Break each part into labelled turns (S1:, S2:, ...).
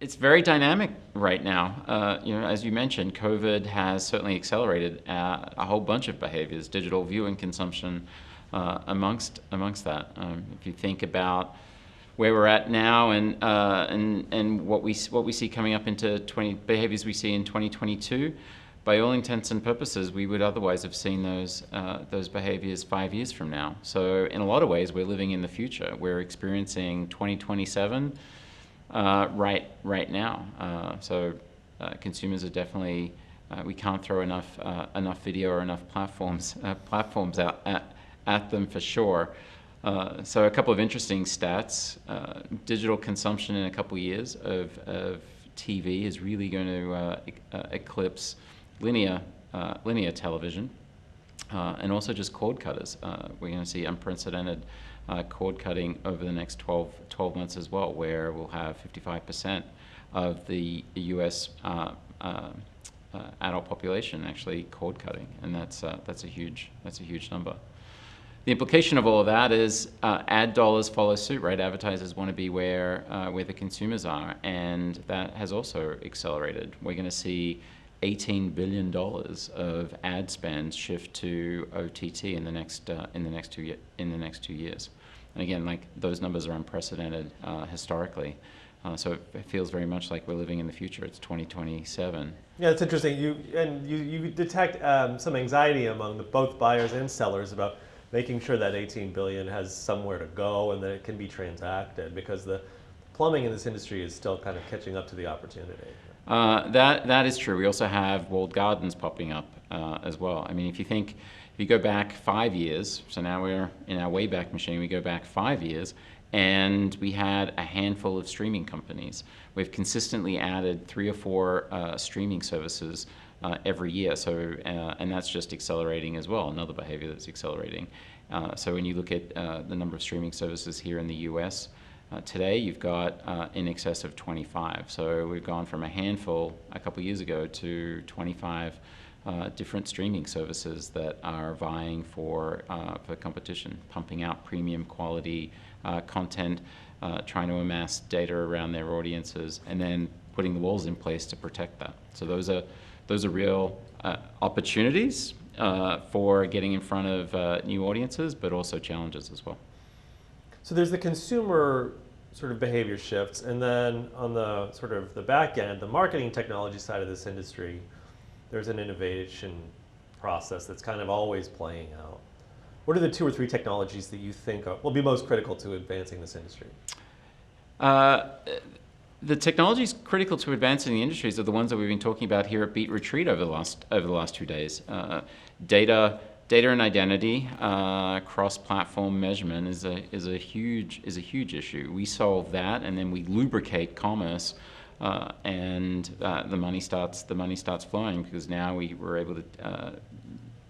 S1: It's very dynamic right now. As you mentioned, COVID has certainly accelerated a whole bunch of behaviors, digital viewing consumption amongst that. If you think about where we're at now and what we see coming up into behaviors we see in 2022, by all intents and purposes, we would otherwise have seen those behaviors 5 years from now. So in a lot of ways, we're living in the future. We're experiencing 2027 right now. So consumers are definitely we can't throw enough video or enough platforms out at them for sure. So a couple of interesting stats: digital consumption in a couple of years of TV is really going to eclipse linear television, and also just cord cutters. We're going to see unprecedented cord cutting over the next 12 months as well, where we'll have 55% of the US adult population actually cord cutting, and that's a huge number. The implication of all of that is ad dollars follow suit, right? Advertisers want to be where the consumers are, and that has also accelerated. We're going to see $18 billion of ad spend shift to OTT in the next 2 years. And again, like those numbers are unprecedented historically. So it feels very much like we're living in the future. It's 2027.
S2: Yeah, it's interesting. You detect some anxiety among both buyers and sellers about making sure that 18 billion has somewhere to go and that it can be transacted, because the plumbing in this industry is still kind of catching up to the opportunity.
S1: That is true. We also have walled gardens popping up as well. I mean, if you go back 5 years, so now we're in our Wayback Machine, we go back 5 years, and we had a handful of streaming companies. We've consistently added 3 or 4 streaming services every year, so and that's just accelerating as well, another behavior that's accelerating. So when you look at the number of streaming services here in the US, today you've got in excess of 25. So we've gone from a handful a couple years ago to 25 different streaming services that are vying for competition, pumping out premium quality content, trying to amass data around their audiences, and then putting the walls in place to protect that. So those are real opportunities for getting in front of new audiences, but also challenges as well.
S2: So there's the consumer sort of behavior shifts, and then on the sort of the back end, the marketing technology side of this industry, there's an innovation process that's kind of always playing out. What are the 2 or 3 technologies that you think will be most critical to advancing this industry?
S1: The technologies critical to advancing the industries are the ones that we've been talking about here at Beat Retreat over the last 2 days. Data and identity, cross-platform measurement is a huge issue. We solve that, and then we lubricate commerce, and the money starts flowing, because now we're able to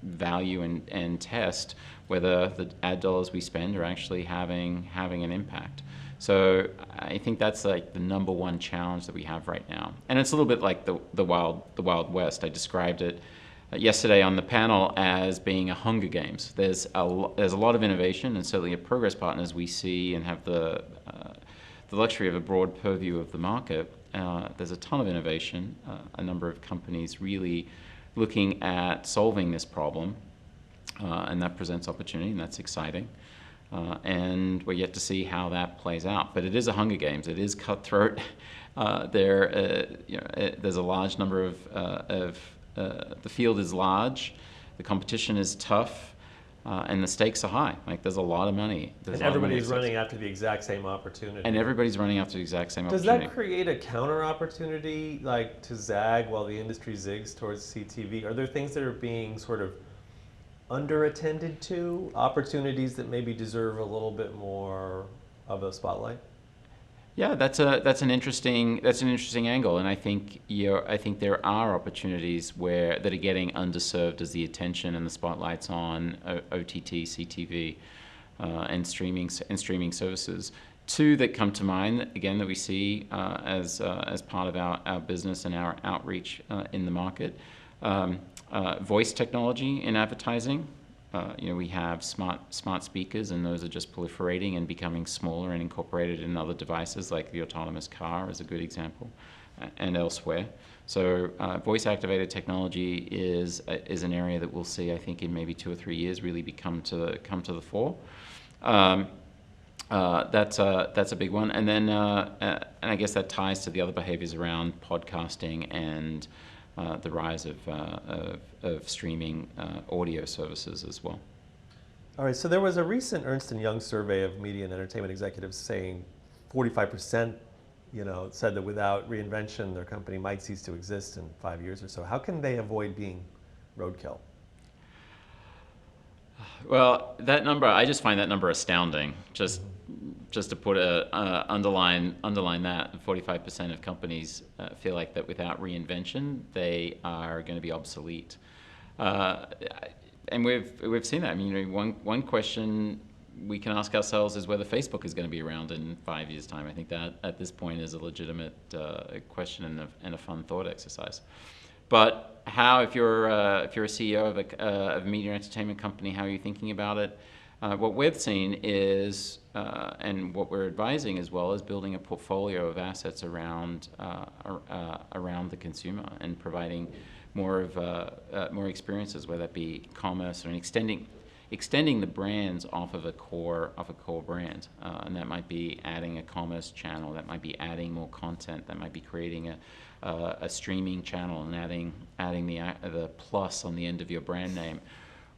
S1: value and test whether the ad dollars we spend are actually having an impact. So I think that's like the number one challenge that we have right now, and it's a little bit like the Wild West. I described it yesterday on the panel as being a Hunger Games. There's a lot of innovation, and certainly at Progress Partners we see and have the luxury of a broad purview of the market. There's a ton of innovation, a number of companies really looking at solving this problem, and that presents opportunity, and that's exciting. And we're yet to see how that plays out. But it is a Hunger Games. It is cutthroat. There's a large number of the field is large, the competition is tough, and the stakes are high. Like there's a lot of money.
S2: And everybody's running after the exact same opportunity.
S1: Does
S2: that create a counter opportunity, like to zag while the industry zigs towards CTV? Are there things that are being sort of underattended to, opportunities that maybe deserve a little bit more of a spotlight?
S1: Yeah, that's an interesting angle, and I think there are opportunities that are getting underserved as the attention and the spotlight's on OTT, CTV, and streaming services. 2 that come to mind again that we see as part of our business and our outreach in the market: voice technology in advertising. We have smart speakers, and those are just proliferating and becoming smaller and incorporated in other devices, like the autonomous car is a good example, and elsewhere. So voice-activated technology is an area that we'll see, I think, in maybe 2 or 3 years, really come to the fore. That's a big one, and then and I guess that ties to the other behaviors around podcasting and the rise of streaming audio services as well.
S2: All right, so there was a recent Ernst & Young survey of media and entertainment executives saying 45%, said that without reinvention, their company might cease to exist in 5 years or so. How can they avoid being roadkill?
S1: Well, that number, I just find that number astounding. Just to put underline that, 45% of companies feel like that without reinvention, they are going to be obsolete. And we've seen that. I mean, one question we can ask ourselves is whether Facebook is going to be around in 5 years' time. I think that at this point is a legitimate question and a fun thought exercise. But how, if you're a CEO of a media and entertainment company, how are you thinking about it? What we've seen is, and what we're advising as well, is building a portfolio of assets around the consumer and providing more experiences, whether that be commerce or extending the brands off of a core brand, and that might be adding a commerce channel, that might be adding more content, that might be creating a streaming channel and adding the plus on the end of your brand name.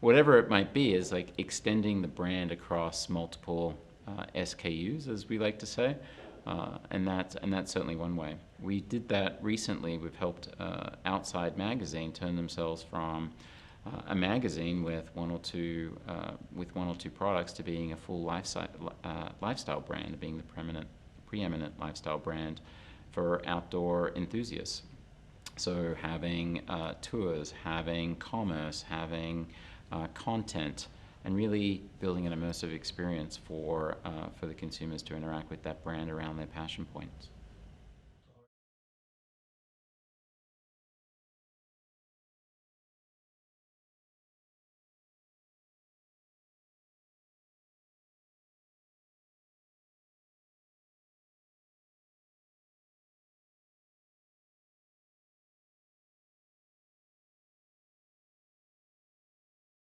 S1: Whatever it might be is like extending the brand across multiple SKUs, as we like to say, and that's certainly one way. We did that recently. We've helped Outside Magazine turn themselves from a magazine with one or two products to being a full lifestyle brand, being the preeminent lifestyle brand for outdoor enthusiasts. So having tours, having commerce, having content, and really building an immersive experience for the consumers to interact with that brand around their passion points.